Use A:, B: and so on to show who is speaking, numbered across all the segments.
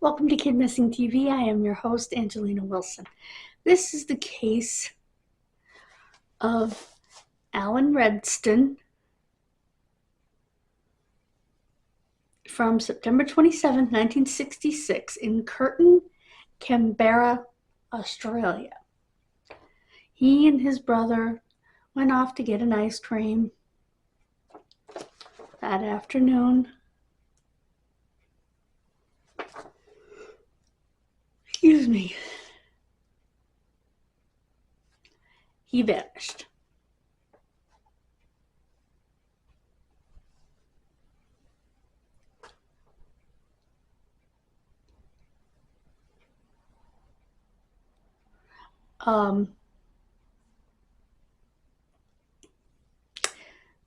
A: Welcome to Kidmissing TV. I am your host, Angelina Wilson. This is the case of Alan Redston from September 27, 1966 in Curtin, Canberra, Australia. He and his brother went off to get an ice cream that afternoon. Excuse me. He vanished.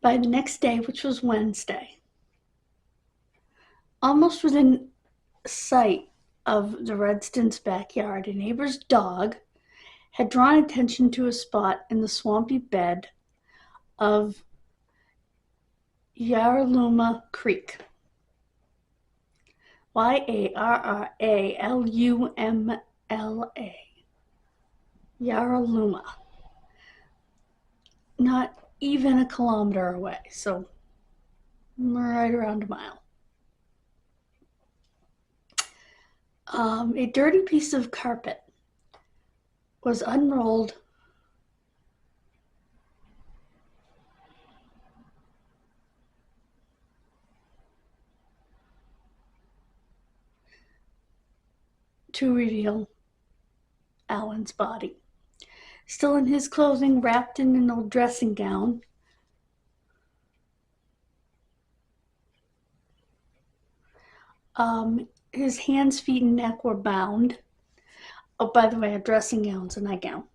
A: By the next day, which was Wednesday, almost within sight of the Redstons' backyard, a neighbor's dog had drawn attention to a spot in the swampy bed of Yarralumla Creek. Yarralumla. Yarralumla. Not even a kilometer away, so right around a mile. A dirty piece of carpet was unrolled to reveal Alan's body. Still in his clothing, wrapped in an old dressing gown, his hands, feet, and neck were bound. Oh, by the way, a dressing gown's a nightgown.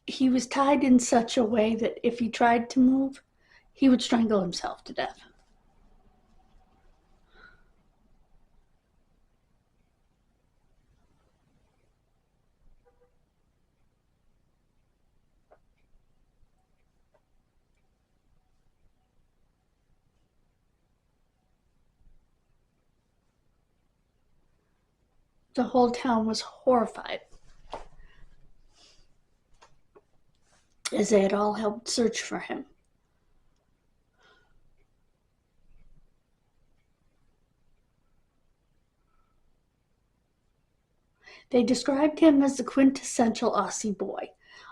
A: He was tied in such a way that if he tried to move, he would strangle himself to death. The whole town was horrified, as they had all helped search for him. They described him as the quintessential Aussie boy,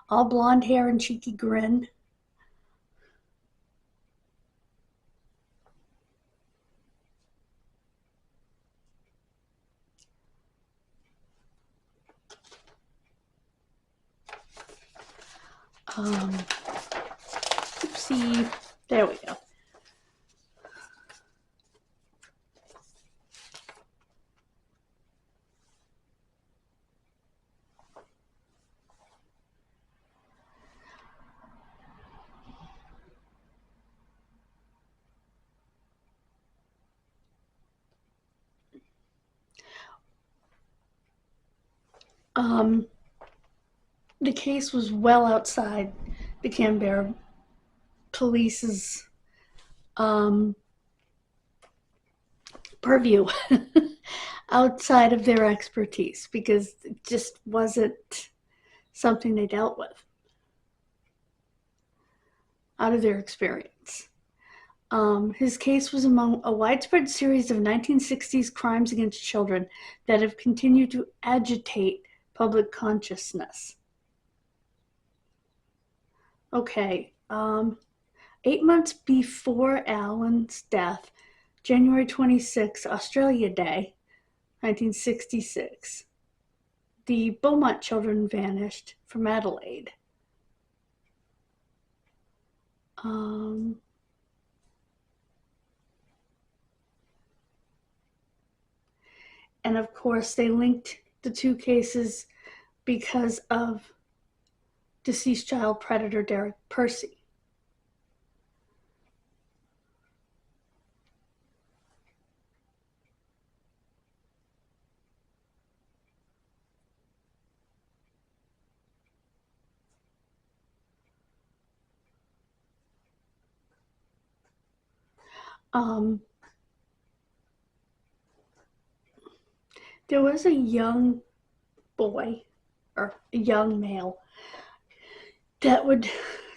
A: all blonde hair and cheeky grin. Oopsie, there we go. The case was well outside the Canberra police's purview, outside of their expertise, because it just wasn't something they dealt with out of their experience. His case was among a widespread series of 1960s crimes against children that have continued to agitate public consciousness. Okay, 8 months before Alan's death, January 26, Australia Day, 1966, the Beaumont children vanished from Adelaide. And of course, they linked the two cases because of deceased child predator Derek Percy. There was a young boy or a young male that would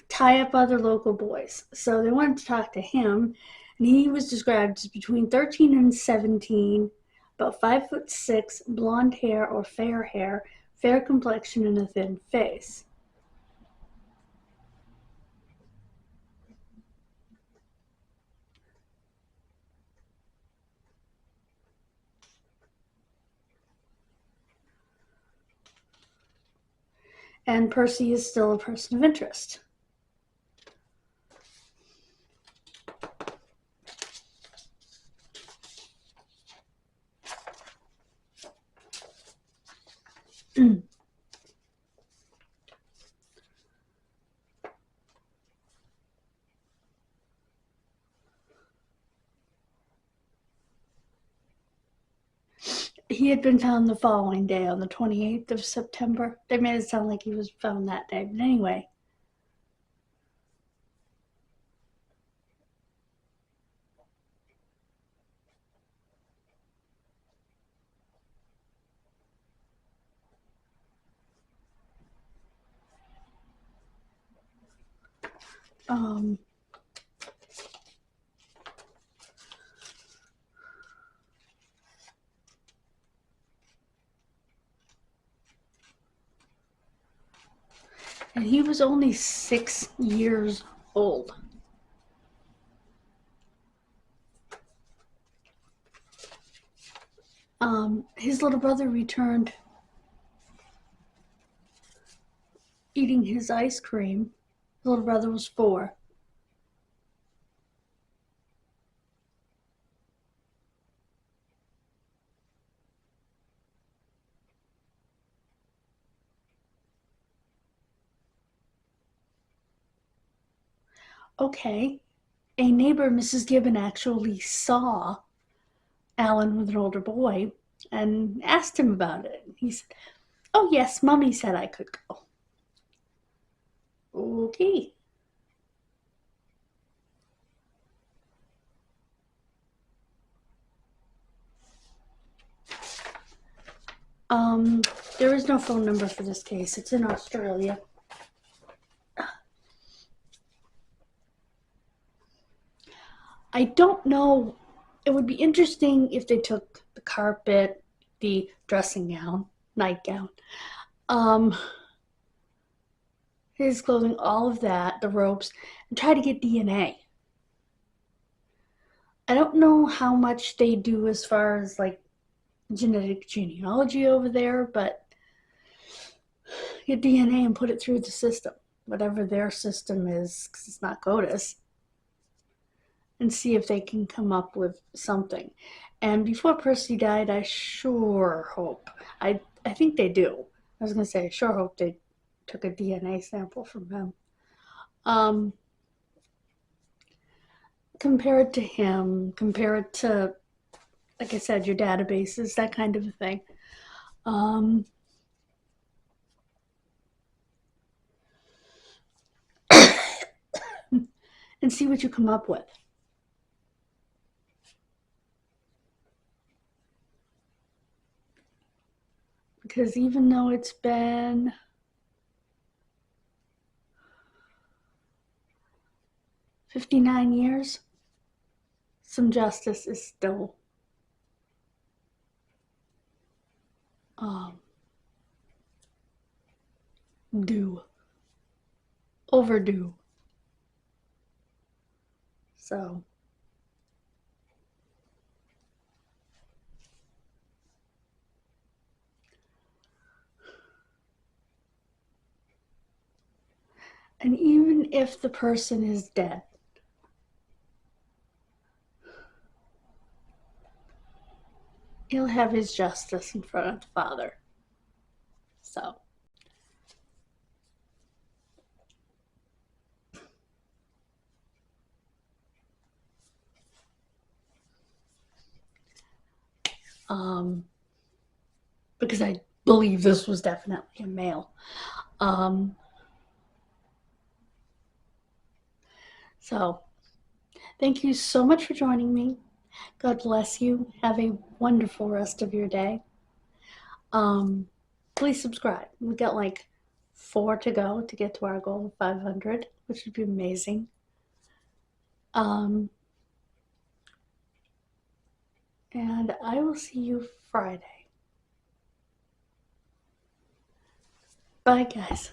A: tie up other local boys. So they wanted to talk to him, and he was described as between 13 and 17, about 5'6", blonde hair or fair hair, fair complexion, and a thin face. And Percy is still a person of interest. He had been found the following day on the 28th of September. They made it sound like he was found that day, but anyway. And he was only 6 years old. His little brother returned eating his ice cream. His little brother was 4. Okay. A neighbor, Mrs. Gibbon, actually saw Alan with an older boy and asked him about it. He said, "Oh, yes, Mommy said I could go." Okay. There is no phone number for this case. It's in Australia. I don't know. It would be interesting if they took the carpet, the dressing gown, nightgown, his clothing, all of that, the ropes, and try to get DNA. I don't know how much they do as far as like genetic genealogy over there, but get DNA and put it through the system, whatever their system is, because it's not CODIS, and see if they can come up with something. And before Percy died, I sure hope, I think they do. I was going to say, I sure hope they took a DNA sample from him. Compare it to him, compare it to, like I said, your databases, that kind of a thing. And see what you come up with. Because even though it's been 59 years, some justice is still due, overdue. So, and even if the person is dead, he'll have his justice in front of the Father. So, because I believe this was definitely a male. So, Thank you so much for joining me. God bless you. Have a wonderful rest of your day. Please subscribe. We got like 4 to go to get to our goal of 500, which would be amazing. And I will see you Friday. Bye, guys.